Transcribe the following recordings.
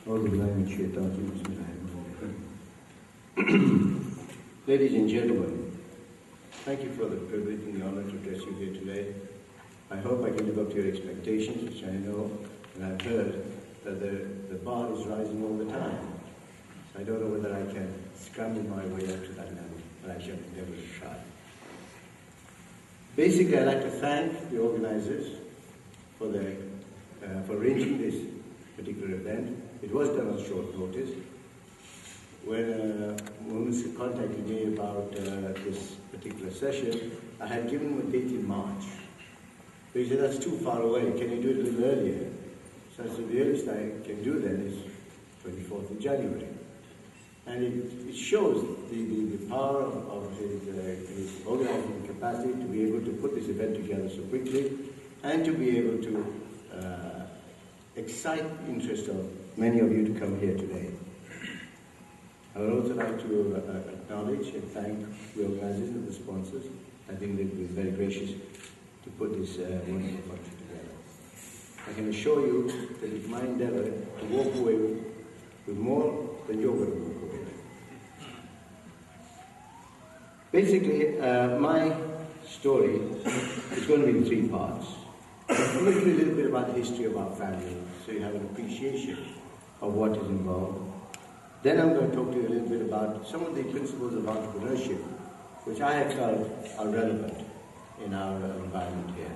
Ladies and gentlemen, thank you for the privilege and the honor to address you here today. I hope I can live up to your expectations, which I know and I've heard that the bar is rising all the time. So I don't know whether I can scramble my way up to that level, but I shall endeavor to try. Basically, I'd like to thank the organizers for arranging this particular event. It was done on short notice. When Mr. contacted me about this particular session, I had given him a date in March. But he said, that's too far away, can you do it a little earlier? So I said, the earliest I can do then is 24th of January. And it shows the power of his organizing capacity to be able to put this event together so quickly and to be able to excite the interest of many of you to come here today. I would also like to acknowledge and thank the organizers and the sponsors. I think they've been very gracious to put this wonderful function together. I can assure you that it's my endeavor to walk away with more than you're going to walk away with. Basically, my story is going to be in three parts. I'm going to give you a little bit about the history of our family so you have an appreciation of what is involved. Then I'm going to talk to you a little bit about some of the principles of entrepreneurship which I have felt are relevant in our environment here.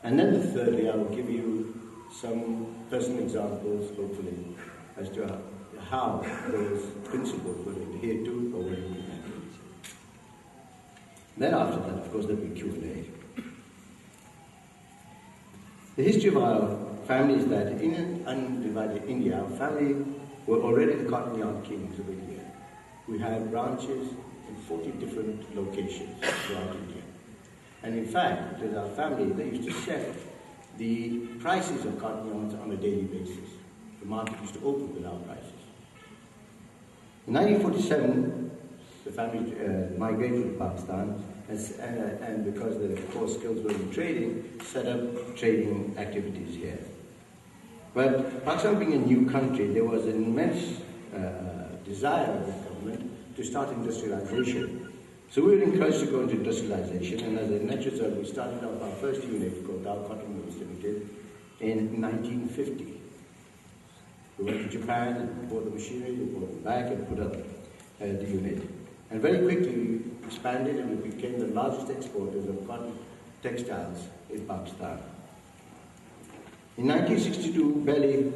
And then thirdly, I will give you some personal examples, hopefully, as to how those principles were adhered to or were implemented. Then after that, of course, there will be Q&A. The history of our family is that in an undivided India, our family were already the cotton yarn kings of India. We had branches in 40 different locations throughout India. And in fact, with our family, they used to set the prices of cotton yarns on a daily basis. The market used to open with our prices. In 1947, the family migrated to Pakistan, and because the core skills were in trading, set up trading activities here. But Pakistan being a new country, there was an immense desire of the government to start industrialization. So we were encouraged to go into industrialization, and as a net result, we started up our first unit called Dow Cotton Mills Limited in 1950. We went to Japan and bought the machinery, we brought it back and put up the unit. And very quickly we expanded and we became the largest exporters of cotton textiles in Pakistan. In 1962, barely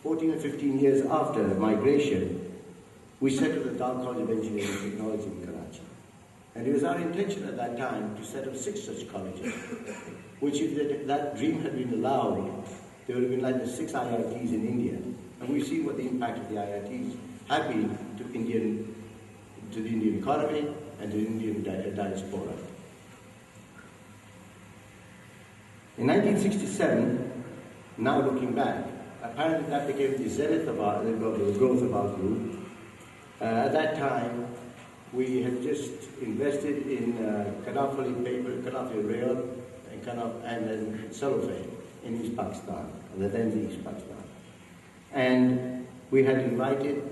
14 or 15 years after migration, we set up the Dow College of Engineering and Technology in Karachi. And it was our intention at that time to set up 6 such colleges, which if that dream had been allowed, there would have been like the 6 IITs in India. And we've seen what the impact of the IITs have been to the Indian economy and to the Indian diaspora. In 1967, now looking back, apparently that became the zenith of the growth of our group. At that time, we had just invested in Kanafali paper, Kanafali rail, and cellophane in East Pakistan, then East Pakistan. And we had invited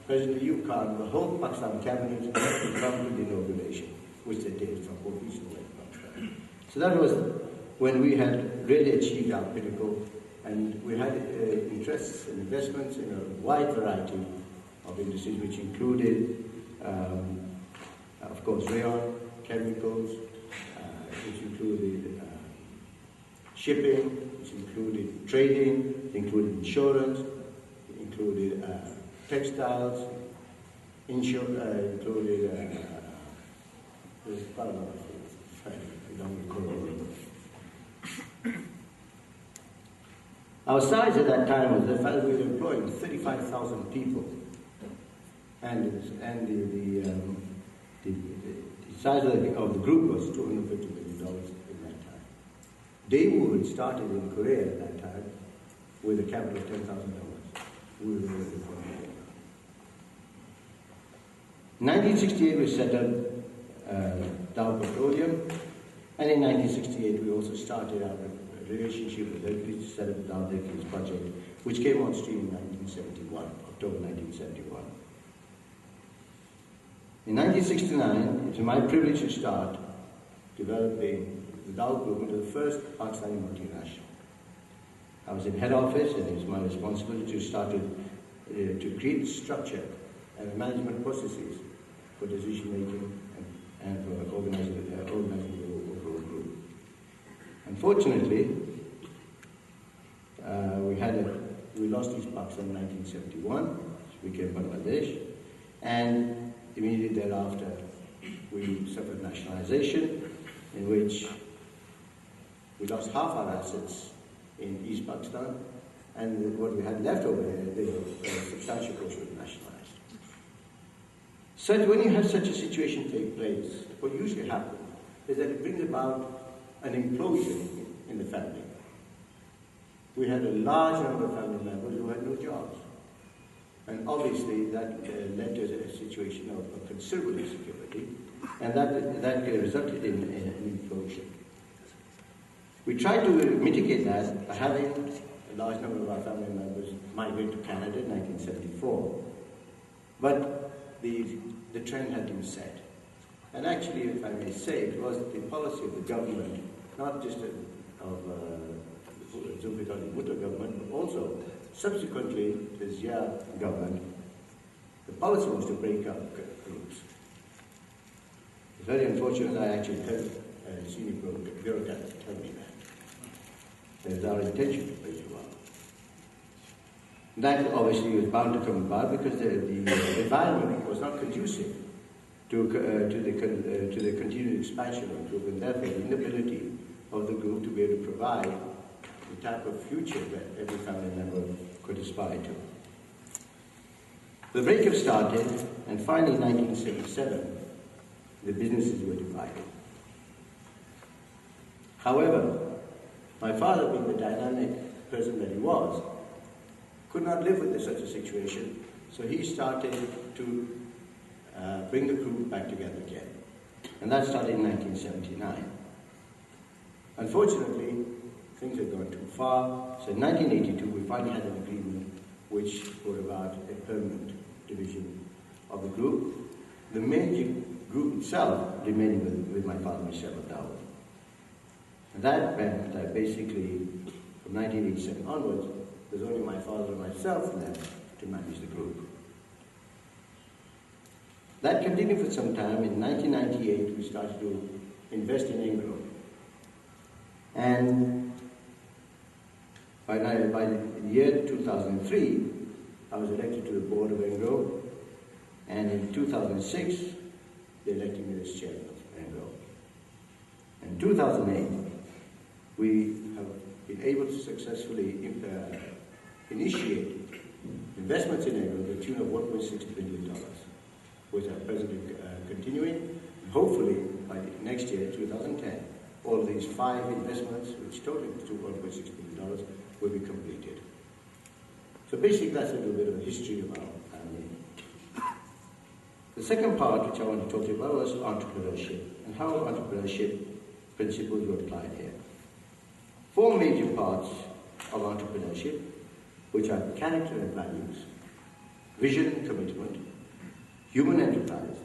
President Ayub Khan, the whole Pakistan cabinet, to come to the inauguration, which they did from both East and West Pakistan. So that was when we had really achieved our pinnacle, and we had interests and investments in a wide variety of industries, which included, of course, rayon, chemicals, which included shipping, which included trading, it included insurance, it included textiles, included there's quite a lot of things. I don't recall all of them. Our size at that time was the fact that we were employing 35,000 people, and the size of the group was $250 million in that time. Dawood started in Korea at that time with a capital of $10,000. We were really employing. In 1968, we set up Dow Petroleum, and in 1968, we also started our relationship with Hercules, set up the Hercules project, which came on stream in 1971, October 1971. In 1969, it was my privilege to start developing the Dawood Group into the first Pakistani multinational. I was in head office, and it was my responsibility to start to create structure and management processes for decision making and for organizing the overall group. Unfortunately, we lost East Pakistan in 1971, which became Bangladesh, and immediately thereafter we suffered nationalization, in which we lost half our assets in East Pakistan, and what we had left over there, a substantial portion was nationalized. So when you have such a situation take place, what usually happens is that it brings about an implosion in the family. We had a large number of family members who had no jobs. And obviously that led to a situation of considerable insecurity, and that resulted in an implosion. We tried to mitigate that by having a large number of our family members migrate to Canada in 1974. But the trend had been set. And actually, if I may say, it was the policy of the government, not just of Zulfikar Ali Bhutto government, but also subsequently the Zia government. The policy was to break up groups. It's very unfortunate I actually heard a senior bureaucrat tell me that. It was our intention to break it up. That obviously was bound to come about because the environment was not conducive to the continued expansion of the group, and therefore the inability of the group to be able to provide the type of future that every family member could aspire to. The breakup started, and finally in 1977, the businesses were divided. However, my father, being the dynamic person that he was, could not live with such a situation, so he started to bring the group back together again. And that started in 1979. Unfortunately, things had gone too far, so in 1982 we finally had an agreement which brought about a permanent division of the group. The main group itself remaining with my father, Hussain Dawood. And that meant that basically, from 1987 onwards, there's only my father and myself left to manage the group. That continued for some time. In 1998, we started to invest in Engro. And by the year 2003, I was elected to the board of Engro. And in 2006, they elected me as chairman of Engro. In 2008, we have been able to successfully initiate investments in Engro to the tune of $1.6 billion, which are presently continuing. And hopefully, by next year, 2010, all of these 5 investments, which total to $1.6 billion, will be completed. So basically, that's a little bit of a history of our family. The second part, which I want to talk to you about, was entrepreneurship, and how entrepreneurship principles were applied here. 4 major parts of entrepreneurship, which are character and values, vision and commitment, human enterprise,